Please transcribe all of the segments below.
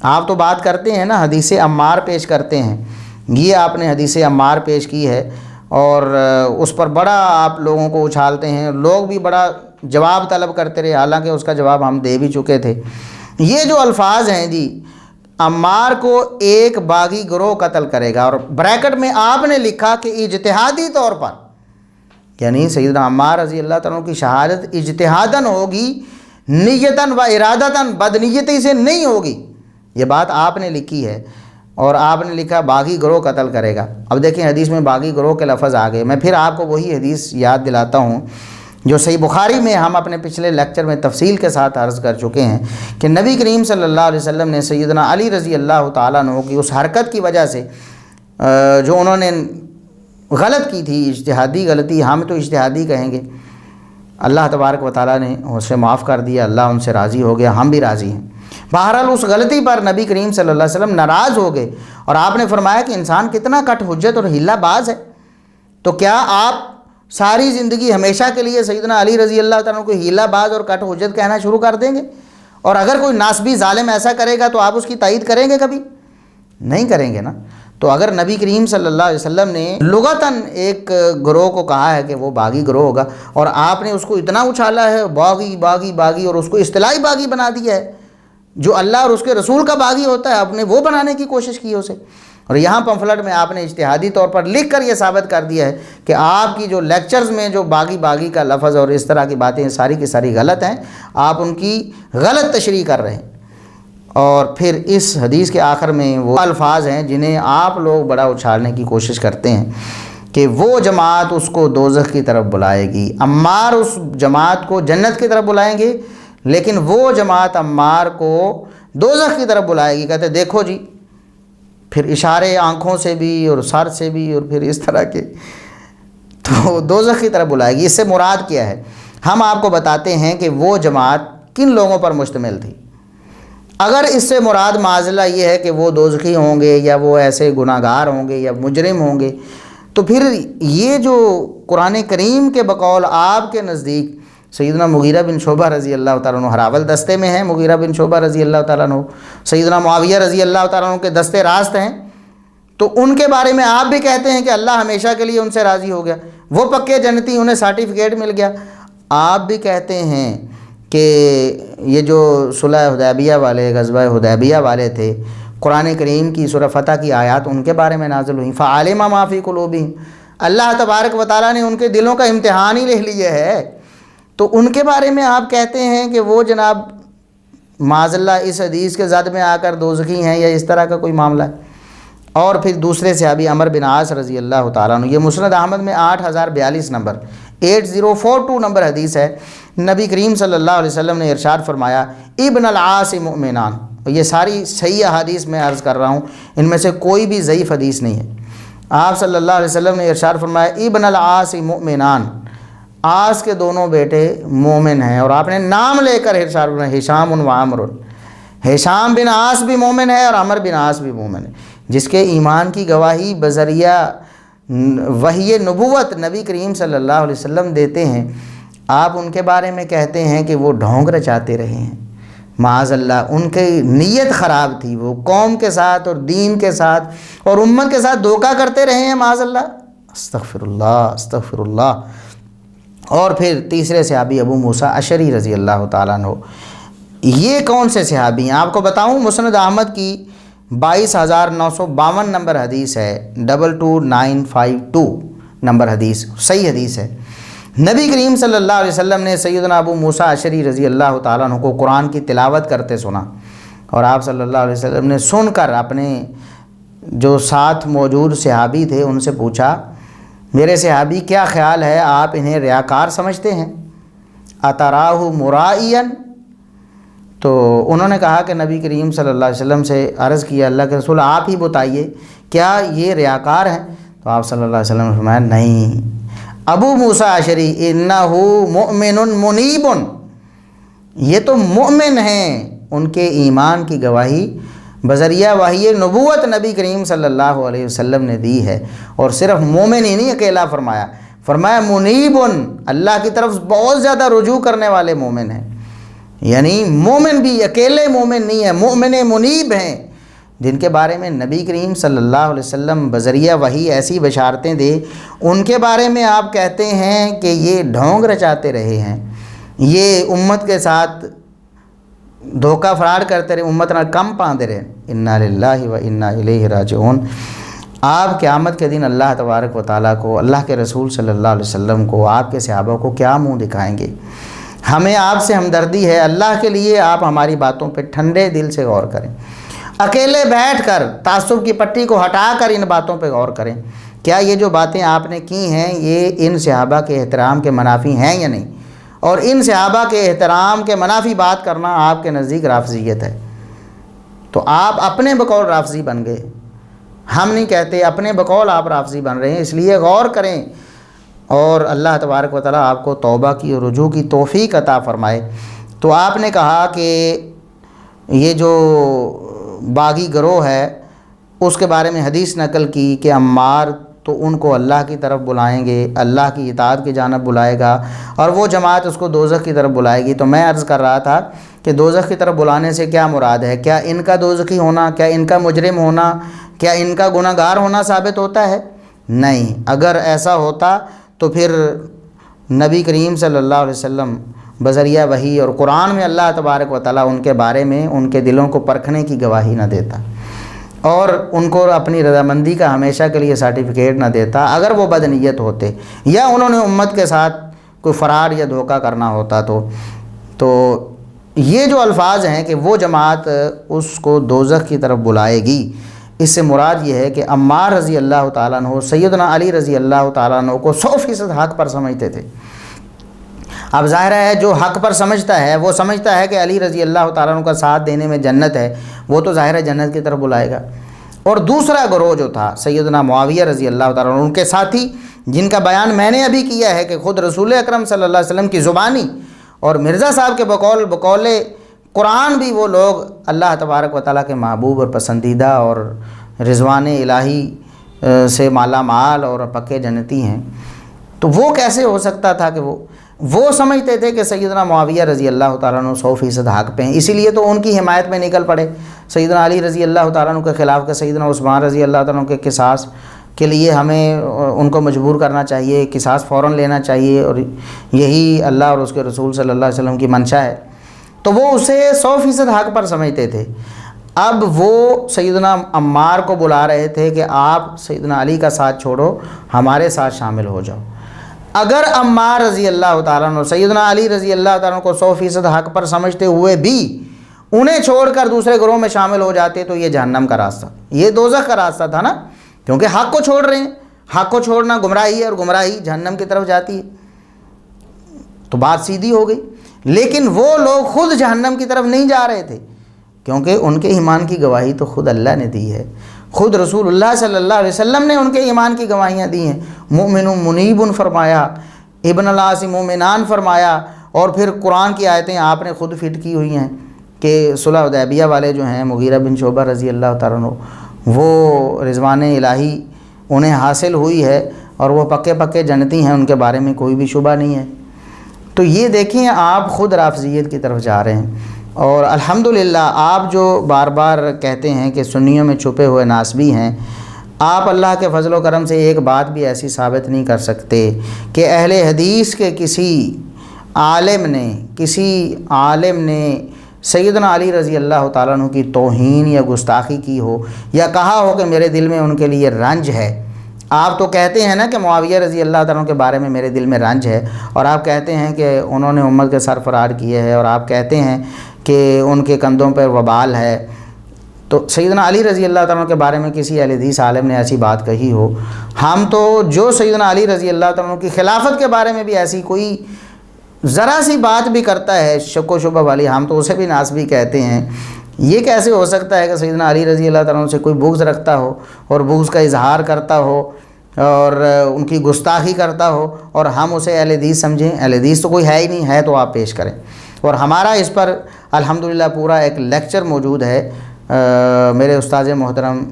آپ تو بات کرتے ہیں نا، حدیث عمار پیش کرتے ہیں، یہ آپ نے حدیث عمار پیش کی ہے اور اس پر بڑا آپ لوگوں کو اچھالتے ہیں، لوگ بھی بڑا جواب طلب کرتے رہے، حالانکہ اس کا جواب ہم دے بھی چکے تھے۔ یہ جو الفاظ ہیں جی، عمار کو ایک باغی گروہ قتل کرے گا، اور بریکٹ میں آپ نے لکھا کہ اجتہادی طور پر، یعنی سیدنا عمار رضی اللہ تعالیٰ کی شہادت اجتہاداً ہوگی، نیتاً و ارادتاً، بدنیتی سے نہیں ہوگی، یہ بات آپ نے لکھی ہے، اور آپ نے لکھا باغی گروہ قتل کرے گا۔ اب دیکھیں حدیث میں باغی گروہ کے لفظ آ گئے، میں پھر آپ کو وہی حدیث یاد دلاتا ہوں جو صحیح بخاری میں ہم اپنے پچھلے لیکچر میں تفصیل کے ساتھ عرض کر چکے ہیں کہ نبی کریم صلی اللہ علیہ وسلم نے سیدنا علی رضی اللہ تعالیٰ عنہ کی اس حرکت کی وجہ سے جو انہوں نے غلط کی تھی، اجتہادی غلطی، ہم تو اجتہادی کہیں گے، اللہ تبارک و تعالیٰ نے اسے معاف کر دیا، اللہ ان سے راضی ہو گیا، ہم بھی راضی ہیں۔ بہرحال اس غلطی پر نبی کریم صلی اللہ علیہ وسلم ناراض ہو گئے، اور آپ نے فرمایا کہ انسان کتنا کٹ حجت اور ہیلہ باز ہے، تو کیا آپ ساری زندگی ہمیشہ کے لیے سیدنا علی رضی اللہ تعالیٰ کو ہیلہ باز اور کٹ حجت کہنا شروع کر دیں گے؟ اور اگر کوئی ناسبی ظالم ایسا کرے گا تو آپ اس کی تائید کریں گے؟ کبھی نہیں کریں گے نا۔ تو اگر نبی کریم صلی اللہ علیہ وسلم نے لغتاً ایک گروہ کو کہا ہے کہ وہ باغی گروہ ہوگا، اور آپ نے اس کو اتنا اچھالا ہے باغی باغی باغی، اور اس کو اصطلاحی باغی بنا دیا ہے، جو اللہ اور اس کے رسول کا باغی ہوتا ہے آپ نے وہ بنانے کی کوشش کی اسے، اور یہاں پمفلٹ میں آپ نے اجتہادی طور پر لکھ کر یہ ثابت کر دیا ہے کہ آپ کی جو لیکچرز میں جو باغی باغی کا لفظ اور اس طرح کی باتیں ساری کی ساری غلط ہیں، آپ ان کی غلط تشریح کر رہے ہیں۔ اور پھر اس حدیث کے آخر میں وہ الفاظ ہیں جنہیں آپ لوگ بڑا اچھالنے کی کوشش کرتے ہیں کہ وہ جماعت اس کو دوزخ کی طرف بلائے گی، عمار اس جماعت کو جنت کی طرف بلائیں گے، لیکن وہ جماعت عمار کو دوزخ کی طرف بلائے گی۔ کہتے دیکھو جی، پھر اشارے آنکھوں سے بھی اور سر سے بھی اور پھر اس طرح کے، تو دوزخ کی طرف بلائے گی۔ اس سے مراد کیا ہے؟ ہم آپ کو بتاتے ہیں کہ وہ جماعت کن لوگوں پر مشتمل تھی۔ اگر اس سے مراد معاذاللہ یہ ہے کہ وہ دوزخی ہوں گے یا وہ ایسے گناہگار ہوں گے یا مجرم ہوں گے، تو پھر یہ جو قرآن کریم کے بقول آپ کے نزدیک سیدنا مغیرہ بن شعبہ رضی اللہ تعالیٰ عنہ ہراول دستے میں ہیں، مغیرہ بن شعبہ رضی اللہ تعالیٰ عنہ سیدنا معاویہ رضی اللہ تعالیٰ عنہ کے دستے راست ہیں، تو ان کے بارے میں آپ بھی کہتے ہیں کہ اللہ ہمیشہ کے لیے ان سے راضی ہو گیا، وہ پکے جنتی، انہیں سرٹیفکیٹ مل گیا۔ آپ بھی کہتے ہیں کہ یہ جو صلح حدیبیہ والے، غزوہ حدیبیہ والے تھے، قرآن کریم کی سورہ فتح کی آیات ان کے بارے میں نازل ہوئیں، فَعَلِمَ مَا فِي قُلُوبِهِمْ، اللہ تبارک و تعالیٰ نے ان کے دلوں کا امتحان ہی لے لیا ہے، تو ان کے بارے میں آپ کہتے ہیں کہ وہ جناب معاذاللہ اس حدیث کے زد میں آ کر دوزخی ہیں، یا اس طرح کا کوئی معاملہ ہے۔ اور پھر دوسرے صحابی عمر بن عاص رضی اللہ تعالیٰ عنہ، یہ مسند احمد میں 8042 نمبر 8042 نمبر حدیث ہے، نبی کریم صلی اللہ علیہ وسلم نے ارشاد فرمایا ابن العاص مؤمنان، یہ ساری صحیح احادیث میں عرض کر رہا ہوں، ان میں سے کوئی بھی ضعیف حدیث نہیں ہے۔ آپ صلی اللہ علیہ وسلم نے ارشاد فرمایا ابن العاص مؤمنان، عاص کے دونوں بیٹے مومن ہیں، اور آپ نے نام لے کر ارشاد فرمایا ہشام و عمر، ہشام بن عاص بھی مومن ہے اور عمر بن عاص بھی مومن ہے، جس کے ایمان کی گواہی بذریعہ وحی نبوت نبی کریم صلی اللہ علیہ وسلم دیتے ہیں۔ آپ ان کے بارے میں کہتے ہیں کہ وہ ڈھونگ رچاتے رہے ہیں، معاذ اللہ، ان کی نیت خراب تھی، وہ قوم کے ساتھ اور دین کے ساتھ اور امت کے ساتھ دھوکہ کرتے رہے ہیں، معاذ اللہ، استغفر اللہ استغفر اللہ۔ اور پھر تیسرے صحابی ابو موسیٰ اشعری رضی اللہ تعالیٰ عنہ، یہ کون سے صحابی ہیں آپ کو بتاؤں؟ مسند احمد کی 22952 نمبر حدیث ہے، 22952 نمبر حدیث، صحیح حدیث ہے۔ نبی کریم صلی اللہ علیہ وسلم نے سیدنا ابو موسیٰ اشعری رضی اللہ تعالیٰ عنہ کو قرآن کی تلاوت کرتے سنا، اور آپ صلی اللہ علیہ وسلم نے سن کر اپنے جو ساتھ موجود صحابی تھے ان سے پوچھا، میرے صحابی کیا خیال ہے، آپ انہیں ریاکار سمجھتے ہیں؟ اتراہ مرائین، تو انہوں نے کہا کہ نبی کریم صلی اللہ علیہ وسلم سے عرض کیا اللہ کے رسول آپ ہی بتائیے کیا یہ ریاکار ہیں؟ تو آپ صلی اللہ علیہ وسلم نے فرمایا نہیں، ابو موسیٰ اشعری انہ مؤمن منیب، یہ تو مؤمن ہیں، ان کے ایمان کی گواہی بذریعہ وحی نبوت نبی کریم صلی اللہ علیہ وسلم نے دی ہے، اور صرف مومن ہی نہیں اکیلا فرمایا منیب، اللہ کی طرف بہت زیادہ رجوع کرنے والے مومن ہیں۔ یعنی مومن بھی اکیلے مومن نہیں ہے، مومن منیب ہیں، جن کے بارے میں نبی کریم صلی اللہ علیہ وسلم بذریعہ وحی ایسی بشارتیں دے، ان کے بارے میں آپ کہتے ہیں کہ یہ ڈھونگ رچاتے رہے ہیں، یہ امت کے ساتھ دھوکہ فراڈ کرتے رہے، امت نہ کم پاندے رہے۔ انا للہ و انا الیہ راجعون۔ آپ قیامت کے دن اللہ تبارک و تعالیٰ کو، اللہ کے رسول صلی اللہ علیہ وسلم کو، آپ کے صحابہ کو کیا منہ دکھائیں گے؟ ہمیں آپ سے ہمدردی ہے، اللہ کے لیے آپ ہماری باتوں پہ ٹھنڈے دل سے غور کریں، اکیلے بیٹھ کر تعصب کی پٹی کو ہٹا کر ان باتوں پہ غور کریں، کیا یہ جو باتیں آپ نے کی ہیں یہ ان صحابہ کے احترام کے منافی ہیں یا نہیں؟ اور ان صحابہ کے احترام کے منافی بات کرنا آپ کے نزدیک رافضیت ہے، تو آپ اپنے بقول رافضی بن گئے، ہم نہیں کہتے، اپنے بقول آپ رافضی بن رہے ہیں، اس لیے غور کریں اور اللہ تبارک و تعالیٰ آپ کو توبہ کی اور رجوع کی توفیق عطا فرمائے۔ تو آپ نے کہا کہ یہ جو باغی گروہ ہے اس کے بارے میں حدیث نقل کی کہ عمار تو ان کو اللہ کی طرف بلائیں گے، اللہ کی اطاعت کی جانب بلائے گا، اور وہ جماعت اس کو دوزخ کی طرف بلائے گی۔ تو میں عرض کر رہا تھا کہ دوزخ کی طرف بلانے سے کیا مراد ہے؟ کیا ان کا دوزخی ہونا، کیا ان کا مجرم ہونا، کیا ان کا گناہ گار ہونا ثابت ہوتا ہے؟ نہیں، اگر ایسا ہوتا تو پھر نبی کریم صلی اللہ علیہ وسلم بذریعہ وحی اور قرآن میں اللہ تبارک و تعالیٰ ان کے بارے میں ان کے دلوں کو پرکھنے کی گواہی نہ دیتا اور ان کو اپنی رضامندی کا ہمیشہ کے لیے سرٹیفکیٹ نہ دیتا اگر وہ بدنیت ہوتے یا انہوں نے امت کے ساتھ کوئی فراڈ یا دھوکہ کرنا ہوتا۔ تو یہ جو الفاظ ہیں کہ وہ جماعت اس کو دوزخ کی طرف بلائے گی، اس سے مراد یہ ہے کہ عمار رضی اللہ تعالیٰ عنہ سیدنا علی رضی اللہ تعالیٰ عنہ کو 100% حق پر سمجھتے تھے۔ اب ظاہر ہے جو حق پر سمجھتا ہے وہ سمجھتا ہے کہ علی رضی اللہ تعالیٰ عنہ کا ساتھ دینے میں جنت ہے، وہ تو ظاہر ہے جنت کی طرف بلائے گا۔ اور دوسرا گروہ جو تھا سیدنا معاویہ رضی اللہ تعالیٰ عنہ، ان کے ساتھی جن کا بیان میں نے ابھی کیا ہے کہ خود رسول اکرم صلی اللہ علیہ وسلم کی زبانی اور مرزا صاحب کے بقول قرآن بھی وہ لوگ اللہ تبارک و تعالیٰ کے محبوب اور پسندیدہ اور رضوان الہی سے مالا مال اور پکے جنتی ہیں، تو وہ کیسے ہو سکتا تھا کہ وہ سمجھتے تھے کہ سیدنا معاویہ رضی اللہ تعالیٰ عنہ 100% حق پہ ہیں، اسی لیے تو ان کی حمایت میں نکل پڑے سیدنا علی رضی اللہ تعالیٰ عنہ کے خلاف کہ سیدنا عثمان رضی اللہ تعالیٰ عنہ کے قصاص کے لیے ہمیں ان کو مجبور کرنا چاہیے، قصاص فوراً لینا چاہیے، اور یہی اللہ اور اس کے رسول صلی اللہ علیہ وسلم کی منشا ہے، تو وہ اسے 100% حق پر سمجھتے تھے۔ اب وہ سیدنا عمار کو بلا رہے تھے کہ آپ سیدنا علی کا ساتھ چھوڑو، ہمارے ساتھ شامل ہو جاؤ۔ اگر عمار رضی اللہ تعالیٰ عنہ سیدنا علی رضی اللہ تعالیٰ عنہ کو 100% حق پر سمجھتے ہوئے بھی انہیں چھوڑ کر دوسرے گروہ میں شامل ہو جاتے تو یہ جہنم کا راستہ، یہ دوزخ کا راستہ تھا نا، کیونکہ حق کو چھوڑ رہے ہیں، حق کو چھوڑنا گمراہی ہے اور گمراہی جہنم کی طرف جاتی ہے، تو بات سیدھی ہو گئی۔ لیکن وہ لوگ خود جہنم کی طرف نہیں جا رہے تھے، کیونکہ ان کے ایمان کی گواہی تو خود اللہ نے دی ہے، خود رسول اللہ صلی اللہ علیہ وسلم نے ان کے ایمان کی گواہیاں دی ہیں، مؤمن منیب فرمایا، ابن العاص مومنان فرمایا، اور پھر قرآن کی آیتیں آپ نے خود فٹ کی ہوئی ہیں کہ صلح حدیبیہ والے جو ہیں مغیرہ بن شعبہ رضی اللہ تعالیٰ عنہ، وہ رضوان الہی انہیں حاصل ہوئی ہے اور وہ پکے جنتی ہیں، ان کے بارے میں کوئی بھی شبہ نہیں ہے۔ تو یہ دیکھیں آپ خود رافضیت کی طرف جا رہے ہیں، اور الحمدللہ آپ جو بار بار کہتے ہیں کہ سنیوں میں چھپے ہوئے ناسبی ہیں، آپ اللہ کے فضل و کرم سے ایک بات بھی ایسی ثابت نہیں کر سکتے کہ اہل حدیث کے کسی عالم نے سیدنا علی رضی اللہ تعالیٰ عنہ کی توہین یا گستاخی کی ہو یا کہا ہو کہ میرے دل میں ان کے لیے رنج ہے۔ آپ تو کہتے ہیں نا کہ معاویہ رضی اللہ تعالیٰ عنہ کے بارے میں میرے دل میں رنج ہے، اور آپ کہتے ہیں کہ انہوں نے امت کے سر فرار کیے ہیں، اور آپ کہتے ہیں کہ ان کے کندھوں پر وبال ہے، تو سیدنا علی رضی اللہ تعالیٰ عنہ کے بارے میں کسی اہل حدیث عالم نے ایسی بات کہی ہو، ہم تو جو سیدنا علی رضی اللہ تعالیٰ عنہ کی خلافت کے بارے میں بھی ایسی کوئی ذرا سی بات بھی کرتا ہے شک و شبہ والی، ہم تو اسے بھی ناسبی کہتے ہیں۔ یہ کیسے ہو سکتا ہے کہ سیدنا علی رضی اللہ تعالیٰ عنہ سے کوئی بغض رکھتا ہو اور بغض کا اظہار کرتا ہو اور ان کی گستاخی کرتا ہو اور ہم اسے اہل حدیث سمجھیں؟ اہل حدیث تو کوئی ہے ہی نہیں، ہے تو آپ پیش کریں۔ اور ہمارا اس پر الحمدللہ پورا ایک لیکچر موجود ہے، میرے استاذ محترم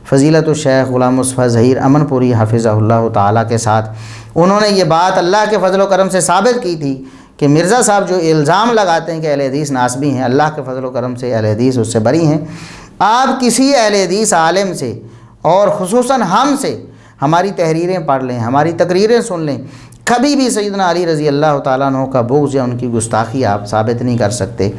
فضیلت الشیخ غلام مصطفیٰ ظہیر امن پوری حفظہ اللہ تعالیٰ کے ساتھ، انہوں نے یہ بات اللہ کے فضل و کرم سے ثابت کی تھی کہ مرزا صاحب جو الزام لگاتے ہیں کہ اہل حدیث ناسبی ہیں، اللہ کے فضل و کرم سے اہل حدیث اس سے بری ہیں۔ آپ کسی اہل حدیث عالم سے اور خصوصاً ہم سے ہماری تحریریں پڑھ لیں، ہماری تقریریں سن لیں، کبھی بھی سیدنا علی رضی اللہ تعالیٰ عنہ کا بغض یا ان کی گستاخی آپ ثابت نہیں کر سکتے۔